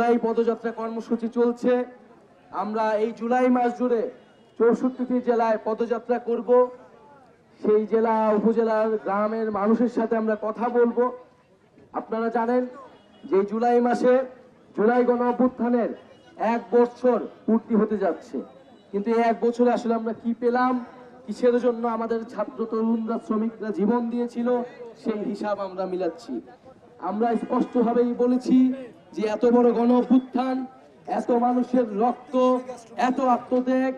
জুলাই পদযাত্রা কর্মসূচি চলছে। আমরা এই জুলাই মাস জুড়ে 64টি জেলায় পদযাত্রা করব। সেই জেলা উপজেলার গ্রামের মানুষের সাথে আমরা কথা বলবো। আপনারা জানেন যে জুলাই মাসে জুলাই গণ অভ্যুত্থানের 1 বছর পূর্তি হতে যাচ্ছে, কিন্তু এই 1 বছরে আসলে আমরা কি পেলাম, কিসের জন্য আমাদের ছাত্র তরুণরা শ্রমিকরা জীবন দিয়েছিল, সেই হিসাব আমরা মিলাচ্ছি। আমরা স্পষ্টভাবেই বলেছি যে এত বড় গণ অভ্যুত্থান, এত মানুষের রক্ত, এত আত্মত্যাগ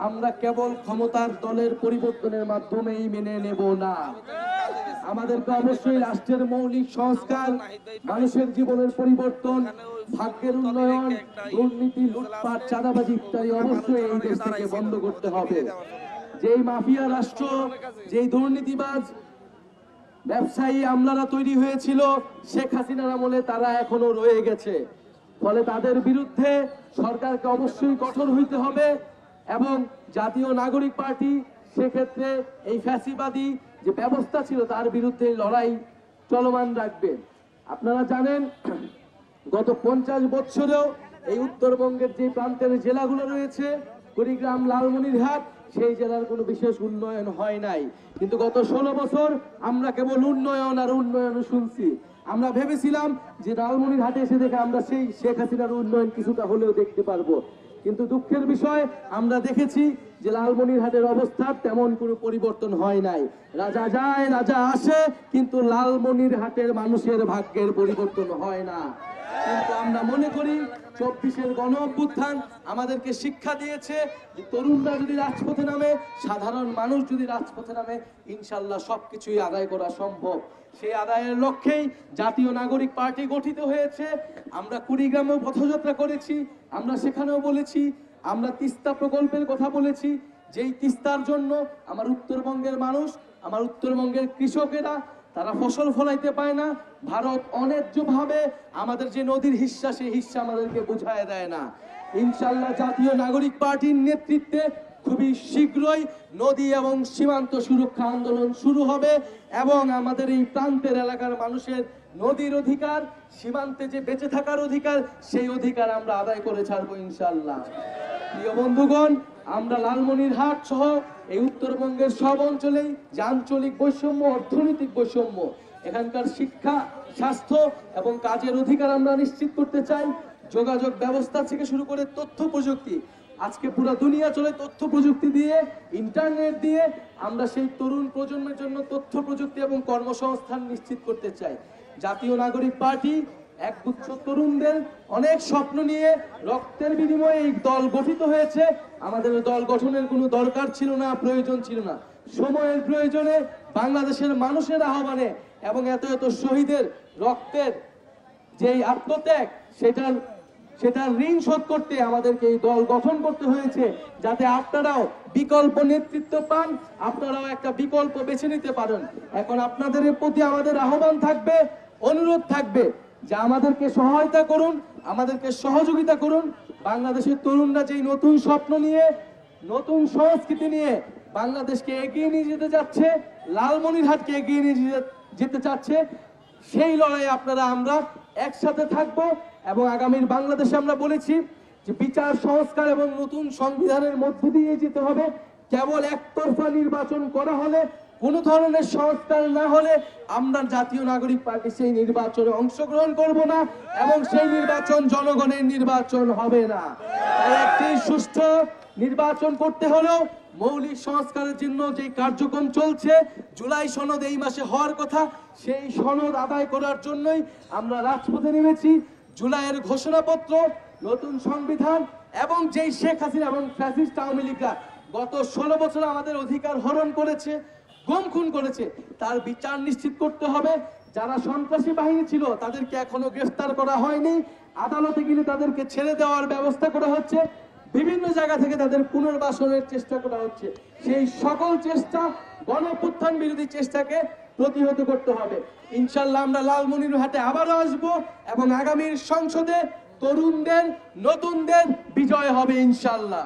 আমরা কেবল ক্ষমতার দলের পরিবর্তনের মাধ্যমেই মেনে নেব না। আমাদেরকে অবশ্যই রাষ্ট্রের মৌলিক সংস্কার, মানুষের জীবনের পরিবর্তন, ভাগ্যের উন্নয়ন, দুর্নীতি, লুটপাট, চাঁদাবাজি ইত্যাদি অবশ্যই এই দেশ থেকে বন্ধ করতে হবে। যেই মাফিয়া রাষ্ট্র, যেই দুর্নীতিবাজ ব্যবসায়ী আমলারা তৈরি হয়েছিল শেখ হাসিনার আমলে, তারা এখনো রয়ে গেছে। ফলে তাদের বিরুদ্ধে সরকারকে অবশ্যই কঠোর হইতে হবে এবং জাতীয় নাগরিক পার্টি সেক্ষেত্রে এই ফ্যাসিবাদী যে ব্যবস্থা ছিল তার বিরুদ্ধে লড়াই চলমান রাখবে। আপনারা জানেন গত 50 বছরেও এই উত্তরবঙ্গের যে প্রান্তের জেলাগুলো রয়েছে, কুড়িগ্রাম, লালমনিরহাট, সেই জেলার কোনো বিশেষ উন্নয়ন হয় নাই। কিন্তু গত 16 বছর আমরা কেবল উন্নয়ন আর উন্নয়ন শুনছি। আমরা ভেবেছিলাম যে লালমনিরহাটে এসে দেখে আমরা সেই শেখ হাসিনার উন্নয়ন কিছুটা হলেও দেখতে পারবো, কিন্তু দুঃখের বিষয় আমরা দেখেছি যে লালমনিরহাটের অবস্থার তেমন কোনো পরিবর্তন হয় নাই। রাজা যায় রাজা আসে, কিন্তু লালমনিরহাটের মানুষের ভাগ্যের পরিবর্তন হয় না। কিন্তু আমরা মনে করি 24-এর গণ অভ্যুত্থান আমাদেরকে শিক্ষা দিয়েছে যে তরুণরা যদি রাজপথে নামে, সাধারণ মানুষ যদি রাজপথে নামে, ইনশাল্লাহ সবকিছুই আদায় করা সম্ভব। সেই আদায়ের লক্ষ্যেই জাতীয় নাগরিক পার্টি গঠিত হয়েছে। আমরা কুড়িগ্রামেও পথযাত্রা করেছি, আমরা সেখানেও বলেছি, আমরা তিস্তা প্রকল্পের কথা বলেছি, যেই তিস্তার জন্য আমার উত্তরবঙ্গের মানুষ, আমার উত্তরবঙ্গের কৃষকেরা তারা ফসল ফলাইতে পায় না। ভারত অন্যায্যভাবে আমাদের যে নদীর হিস্সা, সেই হিস্সা আমাদেরকে বুঝায় দেয় না। ইনশাল্লাহ জাতীয় নাগরিক পার্টির নেতৃত্বে খুবই শীঘ্রই নদী এবং সীমান্ত সুরক্ষা আন্দোলন শুরু হবে এবং আমাদের এই প্রান্তের এলাকার মানুষের নদীর অধিকার, সীমান্তে যে বেঁচে থাকার অধিকার, সেই অধিকার আমরা আদায় করে ছাড়বো ইনশাল্লাহ। প্রিয় বন্ধুগণ, আমরা লালমনিরহাট সহ এই উত্তরবঙ্গের সব অঞ্চলেই যে আঞ্চলিক বৈষম্য, অর্থনৈতিক বৈষম্য, এখানকার শিক্ষা, স্বাস্থ্য এবং কাজের অধিকার আমরা নিশ্চিত করতে চাই। যোগাযোগ ব্যবস্থা থেকে শুরু করে তথ্য প্রযুক্তি, আজকে পুরো দুনিয়া চলে তথ্য প্রযুক্তি দিয়ে, ইন্টারনেট দিয়ে। আমরা সেই তরুণ প্রজন্মের জন্য তথ্য প্রযুক্তি এবং কর্মসংস্থান নিশ্চিত করতে চাই। জাতীয় নাগরিক পার্টি একগুচ্ছ তরুণদের অনেক স্বপ্ন নিয়ে রক্তের বিনিময়ে এই দল গঠিত হয়েছে। আমাদের দল গঠনের কোনো দরকার ছিল না, প্রয়োজন ছিল না। সময়ের প্রয়োজনে, বাংলাদেশের মানুষের আহ্বানে এবং এত এত শহীদের রক্তের যেই আত্মত্যাগ, সেটার ঋণ শোধ করতে আমাদেরকে এই দল গঠন করতে হয়েছে, যাতে আপনারাও বিকল্প নেতৃত্ব পান, আপনারাও একটা বিকল্প বেছে নিতে পারেন। এখন আপনাদের প্রতি আমাদের আহ্বান থাকবে, অনুরোধ থাকবে যে আমাদেরকে সহায়তা করুন, আমাদেরকে সহযোগিতা করুন। বাংলাদেশের তরুণরা যেই নতুন স্বপ্ন নিয়ে, নতুন সংস্কৃতি নিয়ে বাংলাদেশকে এগিয়ে নিয়ে যেতে যাচ্ছে, লালমনিরহাটকে এগিয়ে নিয়ে যেতে চাচ্ছে, সেই লড়াইয়ে আপনারা আমরা একসাথে থাকবো। এবং আগামীর বাংলাদেশে আমরা বলেছি যে বিচার সংস্কার এবং নতুন সংবিধানের মধ্য দিয়ে যেতে হবে। কেবল একতরফা নির্বাচন করা হলে, কোনো ধরনের সংস্কার না হলে আমরা জাতীয় নাগরিক পার্টি সেই নির্বাচনে অংশগ্রহণ করব না এবং সেই নির্বাচন জনগণের নির্বাচন হবে না। তাই একটি সুষ্ঠু নির্বাচন করতে হলেও মৌলিক সংস্কারের জন্য যে কার্যক্রম চলছে, জুলাই সনদ এই মাসে হওয়ার কথা, সেই সনদ আদায় করার জন্যই আমরা রাজপথে নেমেছি। জুলাইয়ের ঘোষণাপত্র, নতুন সংবিধান এবং যেই শেখ হাসিনা এবং ফ্যাসিস্ট আওয়ামী লীগরা গত 16 বছর আমাদের অধিকার হরণ করেছে, গুম খুন করেছে, তার বিচার নিশ্চিত করতে হবে। যারা সন্ত্রাসী বাহিনী ছিল তাদেরকে এখনো গ্রেফতার করা হয়নি, আদালতে গেলে তাদেরকে ছেড়ে দেওয়ার ব্যবস্থা করা হচ্ছে, বিভিন্ন জায়গা থেকে তাদের পুনর্বাসনের চেষ্টা করা হচ্ছে। সেই সকল চেষ্টা, গণ অভ্যুত্থান বিরোধী চেষ্টাকে প্রতিহত করতে হবে। ইনশাল্লাহ আমরা লালমনিরহাটে আবারও আসবো এবং আগামীর সংসদে তরুণদের, নতুনদের বিজয় হবে ইনশাল্লাহ।